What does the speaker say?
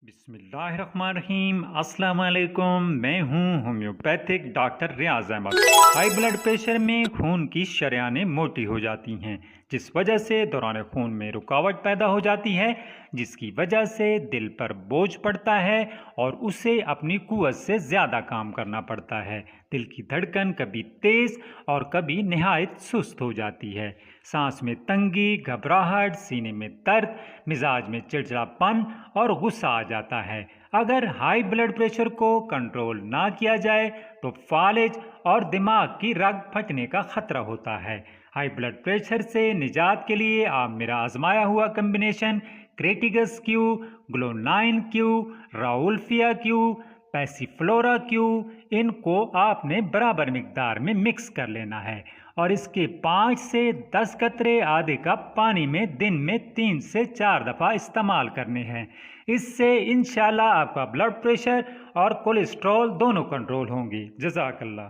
बिस्मिल्लाहिर्रहमानिर्रहीम। अस्सलाम वालेकुम। मैं हूं होम्योपैथिक डॉक्टर रियाज अहमद। हाई ब्लड प्रेशर में खून की शरेआनें मोटी हो जाती हैं, जिस वजह से दौरान खून में रुकावट पैदा हो जाती है, जिसकी वजह से दिल पर बोझ पड़ता है और उसे अपनी कुव्वत से ज़्यादा काम करना पड़ता है। दिल की धड़कन कभी तेज़ और कभी निहायत सुस्त हो जाती है। सांस में तंगी, घबराहट, सीने में दर्द, मिजाज में चिड़चिड़ापन और गुस्सा आ जाता है। अगर हाई ब्लड प्रेशर को कंट्रोल ना किया जाए तो फालिज और दिमाग की रग फटने का खतरा होता है। हाई ब्लड प्रेशर से निजात के लिए आप मेरा आजमाया हुआ combination Crataegus Q, Glonoine Q, Rauwolfia Q, Passiflora Q, इनको आपने बराबर मिकदार में मिक्स कर लेना है और इसके 5 से 10 कतरे आधे कप पानी में दिन में 3 से 4 दफ़ा इस्तेमाल करने हैं। इससे इंशाल्लाह आपका ब्लड प्रेशर और कोलेस्ट्रॉल दोनों कंट्रोल होंगे। जज़ाकल्लाह।